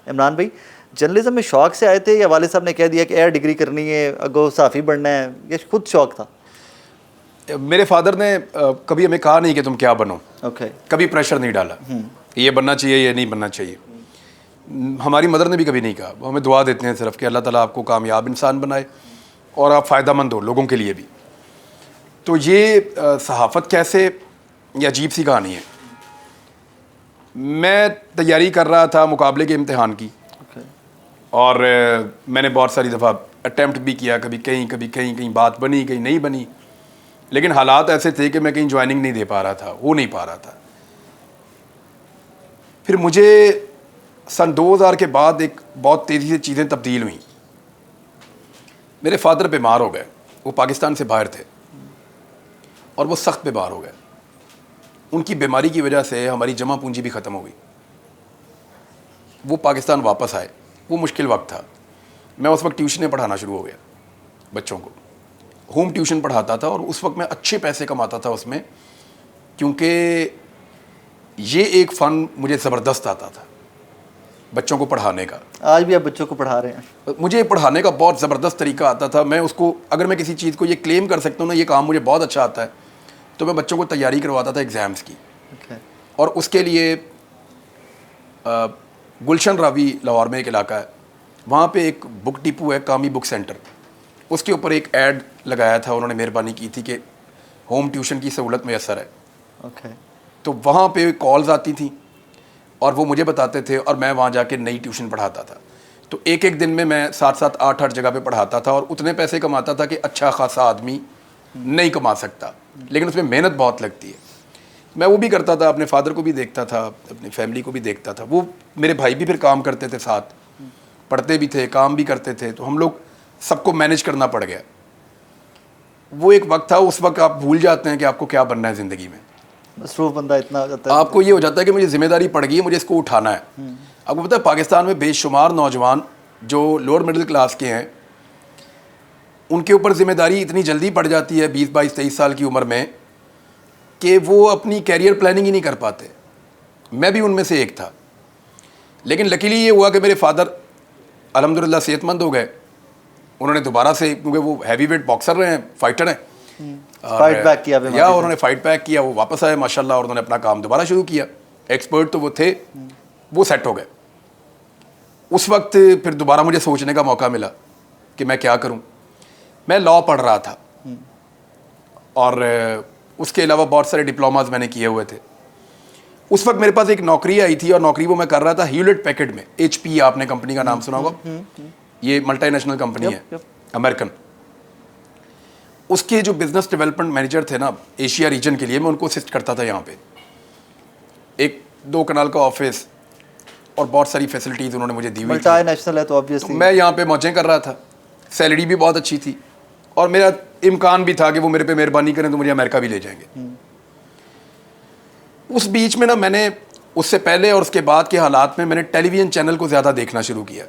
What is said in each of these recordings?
इमरान भाई, जर्नलिज्म में शौक से आए थे या वालिद साहब ने कह दिया कि यार डिग्री करनी है, अगो सहाफ़ी बनना है, ये खुद शौक था? मेरे फादर ने कभी हमें कहा नहीं कि तुम क्या बनो, कभी प्रेशर नहीं डाला ये बनना चाहिए ये नहीं बनना चाहिए। हमारी मदर ने भी कभी नहीं कहा, वो हमें दुआ देते हैं सिर्फ कि अल्लाह ताला आपको कामयाब इंसान बनाए और आप फ़ायदेमंद हो लोगों के लिए भी। तो ये सहाफ़त कैसे, ये अजीब सी कहानी है। मैं तैयारी कर रहा था मुकाबले के इम्तिहान की और मैंने बहुत सारी दफ़ा अटैम्प्ट भी किया, कभी कहीं बात बनी, कहीं नहीं बनी, लेकिन हालात ऐसे थे कि मैं कहीं ज्वाइनिंग नहीं दे पा रहा था, हो नहीं पा रहा था। फिर मुझे सन 2000 के बाद एक बहुत तेज़ी से चीज़ें तब्दील हुई। मेरे फादर बीमार हो गए, वो पाकिस्तान से बाहर थे और वो सख्त बीमार हो गए। उनकी बीमारी की वजह से हमारी जमा पूंजी भी ख़त्म हो गई। वो पाकिस्तान वापस आए, वो मुश्किल वक्त था। मैं उस वक्त ट्यूशनें पढ़ाना शुरू हो गया बच्चों को, होम ट्यूशन पढ़ाता था और उस वक्त मैं अच्छे पैसे कमाता था उसमें, क्योंकि ये एक फ़न मुझे ज़बरदस्त आता था बच्चों को पढ़ाने का। आज भी आप बच्चों को पढ़ा रहे हैं? मुझे पढ़ाने का बहुत ज़बरदस्त तरीका आता था। मैं उसको, अगर मैं किसी चीज़ को ये क्लेम कर सकता हूँ ना ये काम मुझे बहुत अच्छा आता है, तो मैं बच्चों को तैयारी करवाता था एग्ज़ाम्स की। और उसके लिए गुलशन रावी लाहौर में एक इलाका है, वहाँ पे एक बुक डिपो है, कामी बुक सेंटर, उसके ऊपर एक ऐड लगाया था, उन्होंने मेहरबानी की थी कि होम ट्यूशन की सहूलत मैसर है। तो वहाँ पे कॉल्स आती थी और वो मुझे बताते थे और मैं वहाँ जाके नई ट्यूशन पढ़ाता था। तो एक एक दिन में मैं 7-7, 8-8 जगह पे पढ़ाता था और उतने पैसे कमाता था कि अच्छा खासा आदमी नहीं कमा सकता, लेकिन उसमें मेहनत बहुत लगती है। मैं वो भी करता था, अपने फादर को भी देखता था, अपनी फैमिली को भी देखता था। वो मेरे भाई भी फिर काम करते थे साथ, पढ़ते भी थे, काम भी करते थे, तो हम लोग सबको मैनेज करना पड़ गया। वो एक वक्त था, उस वक्त आप भूल जाते हैं कि आपको क्या बनना है ज़िंदगी में। मसरूफ़ बंदा इतना हो जाता है, आपको ये हो जाता है कि मुझे जिम्मेदारी पड़ गई है, मुझे इसको उठाना है। आपको पता है पाकिस्तान में बेशुमार नौजवान जो लोअर मिडिल क्लास के हैं, उनके ऊपर जिम्मेदारी इतनी जल्दी पड़ जाती है 20, 22, 23 साल की उम्र में कि वो अपनी कैरियर प्लानिंग ही नहीं कर पाते। मैं भी उनमें से एक था, लेकिन लकीली ये हुआ कि मेरे फादर अल्हम्दुलिल्लाह सेहतमंद हो गए। उन्होंने दोबारा से, क्योंकि वो हैवी वेट बॉक्सर रहे हैं, फाइटर हैं, फाइट बैक किया, या उन्होंने फाइट बैक किया, वो वापस आए माशाल्लाह और उन्होंने अपना काम दोबारा शुरू किया। एक्सपर्ट तो वो थे, वो सेट हो गए। उस वक्त फिर दोबारा मुझे सोचने का मौका मिला कि मैं क्या करूं। मैं लॉ पढ़ रहा था और उसके अलावा बहुत सारे डिप्लोमाज मैंने किए हुए थे। उस वक्त मेरे पास एक नौकरी आई थी और नौकरी वो मैं कर रहा था ह्यूलेट पैकेट में। HP आपने कंपनी का नाम सुना होगा, ये मल्टीनेशनल कंपनी है, अमेरिकन। उसके जो बिजनेस डेवलपमेंट मैनेजर थे ना एशिया रीजन के लिए, मैं उनको असिस्ट करता था। यहाँ पे एक 2 कनाल का ऑफिस और बहुत सारी फैसिलिटीज़ उन्होंने मुझे दी हुई थी। मल्टीनेशनल है तो ऑब्वियसली मैं यहाँ पे मौजें कर रहा था, सैलरी भी बहुत अच्छी थी और मेरा इम्कान भी था कि वो मेरे पे मेहरबानी करें तो मुझे अमेरिका भी ले जाएंगे। उस बीच में ना मैंने उससे पहले और उसके बाद के हालात में मैंने टेलीविज़न चैनल को ज़्यादा देखना शुरू किया।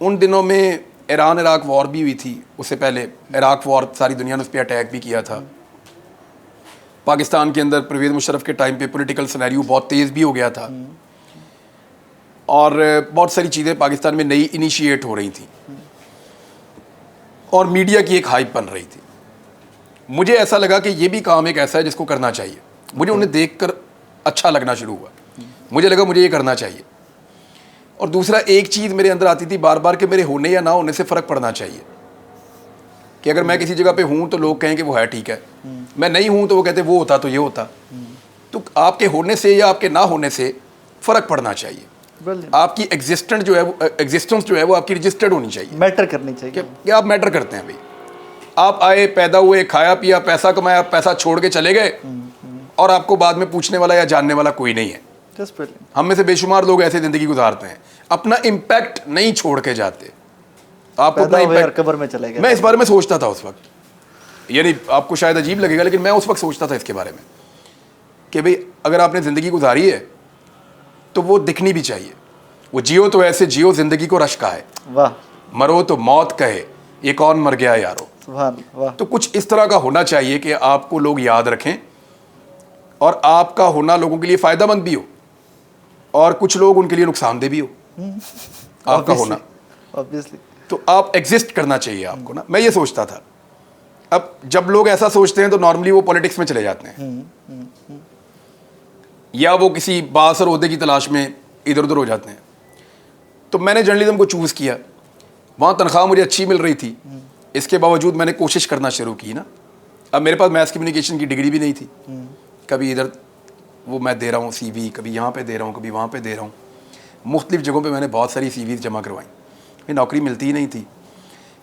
उन दिनों में ईरान इराक वॉर भी हुई थी, उससे पहले इराक वॉर सारी दुनिया ने उस पर अटैक भी किया था। पाकिस्तान के अंदर परवेज़ मुशर्रफ के टाइम पे पॉलिटिकल सिनेरियो बहुत तेज़ भी हो गया था और बहुत सारी चीज़ें पाकिस्तान में नई इनिशिएट हो रही थी और मीडिया की एक हाइप बन रही थी। मुझे ऐसा लगा कि ये भी काम एक ऐसा है जिसको करना चाहिए। मुझे उन्हें देखकर अच्छा लगना शुरू हुआ, मुझे लगा मुझे ये करना चाहिए। और दूसरा एक चीज़ मेरे अंदर आती थी बार बार कि मेरे होने या ना होने से फ़र्क पड़ना चाहिए, कि अगर मैं किसी जगह पे हूँ तो लोग कहें कि वो है ठीक है, मैं नहीं हूँ तो वो कहते वो होता तो ये होता। तो आपके होने से या आपके ना होने से फ़र्क पड़ना चाहिए। आपकी एग्जिस्टेंस जो है वो आपकी रजिस्टर्ड होनी चाहिए, मैटर करनी चाहिए कि आप मैटर करते हैं। भाई आप आए, पैदा हुए, खाया पिया, पैसा कमाया, पैसा छोड़ के चले गए और आपको बाद में पूछने वाला या जानने वाला कोई नहीं है। हम में से बेशुमार लोग ऐसे ज़िंदगी गुजारते हैं, अपना इम्पैक्ट नहीं छोड़ के जाते। आप अपना इम्पैक्ट कब्र में चले गए। मैं इस बारे में सोचता था उस वक्त, यानी आपको शायद अजीब लगेगा लेकिन मैं उस वक्त सोचता था इसके बारे में कि भाई अगर आपने ज़िंदगी गुजारी है तो वो दिखनी भी चाहिए। वो जियो तो ऐसे जियो ज़िंदगी को रश्क है, वाह, मरो तो मौत कहे ये कौन मर गया यारो। वाह। तो कुछ इस तरह का होना चाहिए कि आपको लोग याद रखें और आपका होना लोगों के लिए फ़ायदेमंद भी हो। और कुछ लोग उनके लिए नुकसानदेह भी हो आपका होना, ऑब्वियसली। तो आप एग्जिस्ट करना चाहिए आपको ना, मैं ये सोचता था। अब जब लोग ऐसा सोचते हैं तो नॉर्मली वो पॉलिटिक्स में चले जाते हैं या वो किसी बासर ओहदे की तलाश में इधर उधर हो जाते हैं। तो मैंने जर्नलिज्म को चूज़ किया, वहाँ तनख्वाह मुझे अच्छी मिल रही थी, इसके बावजूद मैंने कोशिश करना शुरू की ना। अब मेरे पास मैथ कम्युनिकेशन की डिग्री भी नहीं थी, कभी इधर वो मैं दे रहा हूँ CV, कभी यहाँ पे दे रहा हूँ, कभी वहाँ पे दे रहा हूँ, मुख्तलिफ जगहों पे मैंने बहुत सारी CVs जमा करवाई, फिर नौकरी मिलती ही नहीं थी।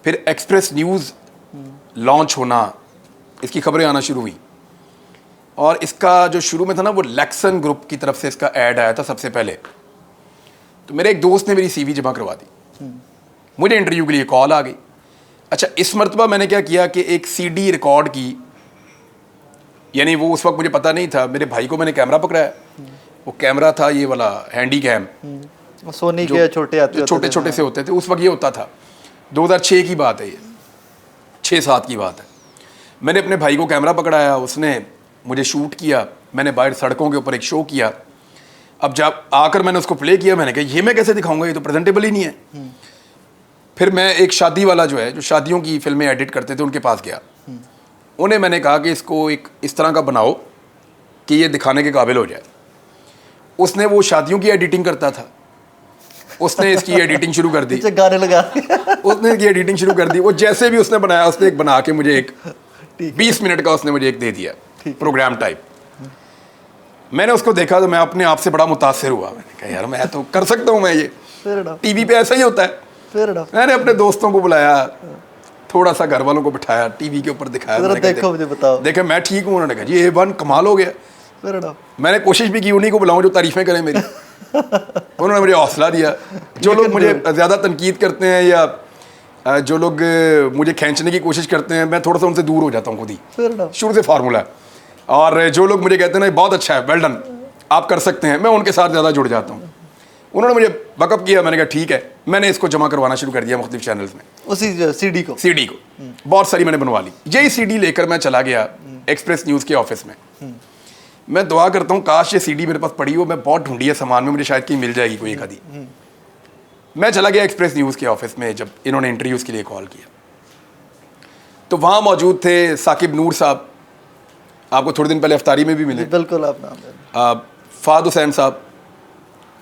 फिर एक्सप्रेस न्यूज़ लॉन्च होना, इसकी खबरें आना शुरू हुई, और इसका जो शुरू में था ना वो लैक्सन ग्रुप की तरफ से इसका ऐड आया था सबसे पहले। तो मेरे एक दोस्त ने मेरी CV जमा करवा दी, मुझे इंटरव्यू के लिए कॉल आ गई। अच्छा, इस मरतबा मैंने क्या किया कि एक CD रिकॉर्ड की, यानी वो उस वक्त मुझे पता नहीं था, मेरे भाई को मैंने कैमरा पकड़ाया, वो कैमरा था ये वाला हैंडी कैम, सोनी के छोटे आते जो छोटे छोटे से होते थे उस वक्त, ये होता था 2006 की बात है, ये 6-7 की बात है। मैंने अपने भाई को कैमरा पकड़ाया, उसने मुझे शूट किया, मैंने बाहर सड़कों के ऊपर एक शो किया। अब जब आकर मैंने उसको प्ले किया, मैंने कहा ये मैं कैसे दिखाऊंगा, ये तो प्रेजेंटेबल ही नहीं है। फिर मैं एक शादी वाला जो है, जो शादियों की फिल्में एडिट करते थे, उनके पास गया, उन्हें मैंने कहा कि इसको एक इस तरह का बनाओ कि ये दिखाने के काबिल हो जाए। उसने, वो शादियों की एडिटिंग करता था, उसने इसकी एडिटिंग शुरू कर दी, गाने लगा उसने इसकी एडिटिंग शुरू कर दी। वो जैसे भी उसने बनाया, उसने एक बना के मुझे एक 20 मिनट का उसने मुझे एक दे दिया प्रोग्राम टाइप। मैंने उसको देखा तो मैं अपने आप से बड़ा मुतासिर हुआ, मैंने कहा यार मैं तो कर सकता हूँ, मैं ये TV पे ऐसा ही होता है। मैंने अपने दोस्तों को बुलाया, थोड़ा सा घर वालों को बिठाया, TV के ऊपर दिखाया, देखो मुझे बताओ, देखे मैं ठीक हूँ। उन्होंने कहा जी A1 कमाल हो गया। मैंने कोशिश भी की उन्हीं को बुलाऊं जो तारीफें करें मेरी। उन्होंने मुझे हौसला दिया। जो लोग मुझे ज़्यादा तनकीद करते हैं या जो लोग मुझे खींचने की कोशिश करते हैं, मैं थोड़ा सा उनसे दूर हो जाता हूँ खुद ही, शुरू से फार्मूला है। और जो लोग मुझे कहते हैं ना बहुत अच्छा है, वेल डन, आप कर सकते हैं, मैं उनके साथ ज़्यादा जुड़ जाता हूँ। उन्होंने मुझे बैकअप किया, मैंने कहा ठीक है। मैंने इसको जमा करवाना शुरू कर दिया मुख्तलिफ चैनल्स में, उसी CD को बहुत सारी मैंने बनवा ली। यही CD लेकर मैं चला गया एक्सप्रेस न्यूज़ के ऑफिस में। मैं दुआ करता हूँ काश ये CD मेरे पास पड़ी हो, मैं बहुत ढूंढी है सामान में, मुझे शायद कहीं मिल जाएगी कोई एक आधी। मैं चला गया एक्सप्रेस न्यूज़ के ऑफिस में जब इन्होंने इंटरव्यूज़ के लिए कॉल किया, तो वहाँ मौजूद थे साकिब नूर साहब, आपको थोड़े दिन पहले अफ्तारी में भी मिले, बिल्कुल आप नाम, फ़ाद हुसैन साहब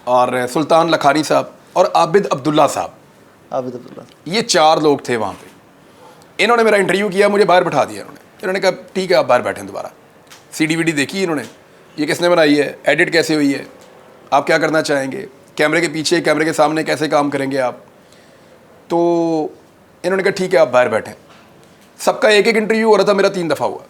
और सुल्तान लखानी साहब और आबिद अब्दुल्ला साहब, ये 4 लोग थे वहाँ पे। इन्होंने मेरा इंटरव्यू किया, मुझे बाहर बैठा दिया इन्होंने कहा ठीक है आप बाहर बैठें दोबारा। CD देखी इन्होंने, ये किसने बनाई है, एडिट कैसे हुई है, आप क्या करना चाहेंगे, कैमरे के पीछे कैमरे के सामने कैसे काम करेंगे आप। तो इन्होंने कहा ठीक है आप बाहर बैठें। सबका एक एक इंटरव्यू हो रहा था, मेरा 3 दफ़ा हुआ।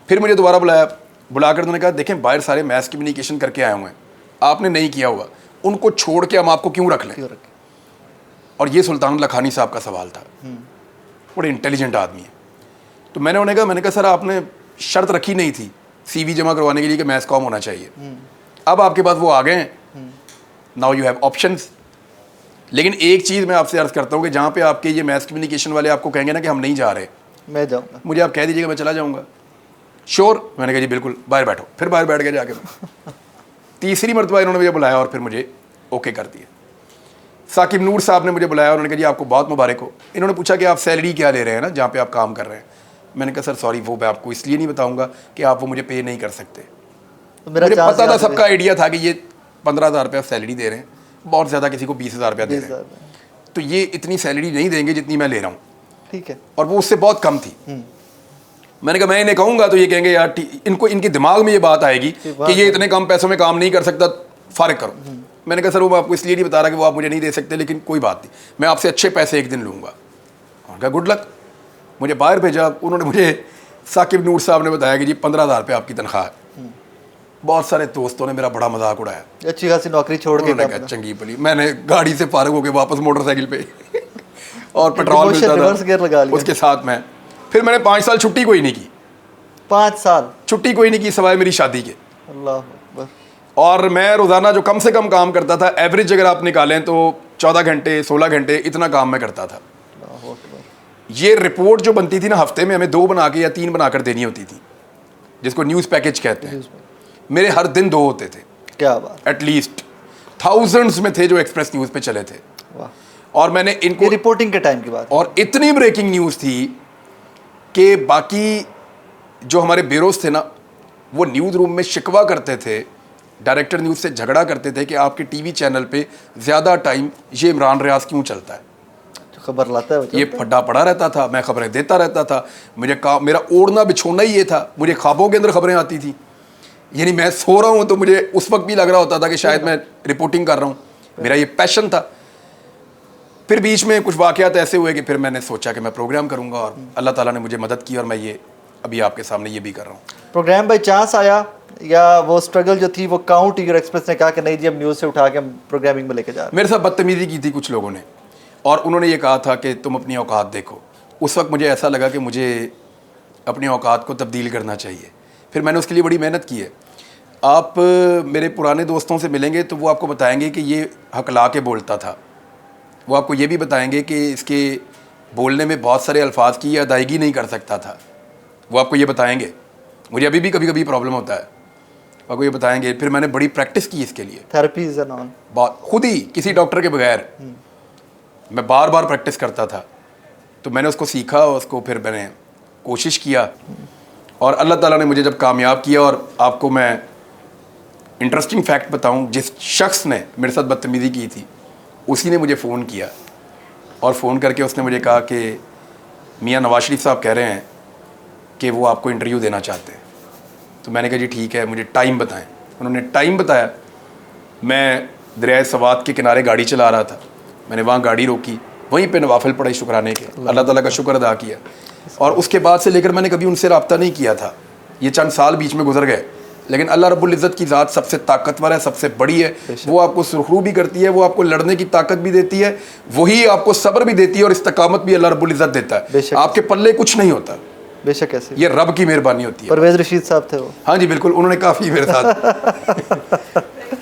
फिर मुझे दोबारा बुलाया, बुलाकर उन्होंने कहा देखें बाहर सारे मैथ कम्युनिकेशन करके आए हुए हैं, आपने नहीं किया हुआ, उनको छोड़ के हम आपको क्यों रख लें। और ये सुल्तान लखानी साहब का सवाल था, बड़े इंटेलिजेंट आदमी है। तो मैंने कहा सर आपने शर्त रखी नहीं थी CV जमा करवाने के लिए कि मैथ्स कॉम होना चाहिए, अब आपके पास वो आ गए हैं, नाउ यू हैव ऑप्शंस। लेकिन एक चीज़ मैं आपसे अर्ज़ करता हूँ कि जहाँ पे आपके ये मैथ्स कम्युनिकेशन वाले आपको कहेंगे ना कि हम नहीं जा रहे, मैं जाऊँगा, मुझे आप कह दीजिएगा मैं चला जाऊँगा। श्योर? मैंने कहा जी बिल्कुल, बाहर बैठो। फिर बाहर बैठ गया जाके मैं। तीसरी मरतबा इन्होंने मुझे बुलाया और फिर मुझे ओके कर दिया। साकिब नूर साहब ने मुझे बुलाया, उन्होंने कहा जी आपको बहुत मुबारक हो। इन्होंने पूछा कि आप सैलरी क्या ले रहे हैं ना जहाँ पे आप काम कर रहे हैं। मैंने कहा सर सॉरी, वो मैं आपको इसलिए नहीं बताऊंगा कि आप वो मुझे पे नहीं कर सकते। तो मुझे पता था, सबका आइडिया था कि ये 15,000 रुपया सैलरी दे रहे हैं, बहुत ज़्यादा किसी को 20,000 रुपया दे रहे हैं, तो ये इतनी सैलरी नहीं देंगे जितनी मैं ले रहा हूँ, ठीक है, और वो उससे बहुत कम थी। मैंने कहा मैं इन्हें कहूँगा तो ये कहेंगे यार इनको, इनके दिमाग में ये बात आएगी कि ये इतने कम पैसों में काम नहीं कर सकता, फारिग करो। मैंने कहा सर वो मैं आपको इसलिए नहीं बता रहा कि वो आप मुझे नहीं दे सकते, लेकिन कोई बात नहीं, मैं आपसे अच्छे पैसे एक दिन लूँगा। उन्होंने कहा गुड लक। मुझे बाहर भेजा। उन्होंने मुझे, साकिब नूर साहब ने बताया कि जी 15,000 रुपये आपकी तनख्वाह है। बहुत सारे दोस्तों ने मेरा बड़ा मजाक उड़ाया, अच्छी खासी नौकरी छोड़ के चंगी पली। मैंने गाड़ी से फारग होकर वापस मोटरसाइकिल पे और पेट्रोल मिलता था उसके साथ में। फिर मैंने 5 साल छुट्टी कोई नहीं की, 5 साल छुट्टी कोई नहीं की सिवाय मेरी शादी के। अल्लाह अकबर। और मैं रोज़ाना जो कम से कम काम करता था, एवरेज अगर आप निकालें तो 14 घंटे 16 घंटे इतना काम मैं करता था। ये रिपोर्ट जो बनती थी ना हफ्ते में, हमें 2 बना के या 3 बनाकर देनी होती थी, जिसको न्यूज़ पैकेज कहते हैं। मेरे हर दिन 2 होते थे, क्या बात, एटलीस्ट थाउजेंड्स में थे जो एक्सप्रेस न्यूज़ पे चले थे। वाह। और मैंने ये इनको, रिपोर्टिंग के टाइम की बात है। और इतनी ब्रेकिंग न्यूज़ थी कि बाकी जो हमारे ब्यूरोज थे ना, वो न्यूज़ रूम में शिकवा करते थे, डायरेक्टर न्यूज़ से झगड़ा करते थे कि आपके टीवी चैनल पे ज़्यादा टाइम ये इमरान रियाज क्यों चलता है, जो खबर लाता है वो ये चलता है। फड्डा पड़ा रहता था, मैं खबरें देता रहता था, मेरा ओढ़ना बिछोना ही ये था, मुझे ख्वाबों के अंदर खबरें आती थी, यानी मैं सो रहा हूँ तो मुझे उस वक्त भी लग रहा होता था कि शायद मैं रिपोर्टिंग कर रहा हूँ, मेरा ये पैशन था। फिर बीच में कुछ वाक़यात ऐसे हुए कि फिर मैंने सोचा कि मैं प्रोग्राम करूँगा, और अल्लाह ताला ने मुझे मदद की और मैं ये अभी आपके सामने ये भी कर रहा हूँ। प्रोग्राम बाई चांस आया या वो स्ट्रगल जो थी वो काउंट यूर एक्सप्रेस ने कहा कि नहीं जी हम न्यूज़ से उठा के हम प्रोग्रामिंग में लेके जा रहे हैं? मेरे साथ बदतमीज़ी की थी कुछ लोगों ने, और उन्होंने ये कहा था कि तुम अपनी औकात देखो। उस वक्त मुझे ऐसा लगा कि मुझे अपनी औकात को तब्दील करना चाहिए। फिर मैंने उसके लिए बड़ी मेहनत की है। आप मेरे पुराने दोस्तों से मिलेंगे तो वो आपको बताएंगे कि ये हकला के बोलता था, वो आपको ये भी बताएंगे कि इसके बोलने में बहुत सारे अल्फाज की अदायगी नहीं कर सकता था, वो आपको ये बताएंगे। मुझे अभी भी कभी कभी प्रॉब्लम होता है, आपको ये बताएंगे। फिर मैंने बड़ी प्रैक्टिस की इसके लिए, थेरेपीज एंड ऑल, बहुत, खुद ही किसी डॉक्टर के बगैर मैं बार बार प्रैक्टिस करता था। तो मैंने उसको सीखा, उसको फिर मैंने कोशिश किया, और अल्लाह ताला ने मुझे जब कामयाब किया। और आपको मैं इंटरेस्टिंग फैक्ट बताऊं, जिस शख्स ने मेरे साथ बदतमीज़ी की थी उसी ने मुझे फ़ोन किया, और फ़ोन करके उसने मुझे कहा कि मियां नवाज शरीफ साहब कह रहे हैं कि वो आपको इंटरव्यू देना चाहते हैं। तो मैंने कहा जी ठीक है, मुझे टाइम बताएं। उन्होंने टाइम बताया। मैं दरिया सवात के किनारे गाड़ी चला रहा था, मैंने वहाँ गाड़ी रोकी, वहीं पे नवाफिल पढ़े शुक्राने के, अल्लाह ताला का शुक्र अदा किया। और उसके बाद से लेकर मैंने कभी उनसे रब्ता नहीं किया था। ये चंद साल बीच में गुजर गए, लेकिन अल्लाह रब्बुल इज़्ज़त की ज़ात सबसे ताकतवर है, सबसे बड़ी है। वो आपको सुरखरू भी करती है, वो आपको लड़ने की ताकत भी देती है, वही आपको सब्र भी देती है, और इस्तकामत भी अल्लाह रब्बुल इज़्ज़त देता है। आपके पल्ले कुछ नहीं होता, बेशक ऐसे ये रब की मेहरबानी होती है। परवेज़ रशीद साहब थे वो। हाँ जी बिल्कुल, उन्होंने काफ़ी मेरे साथ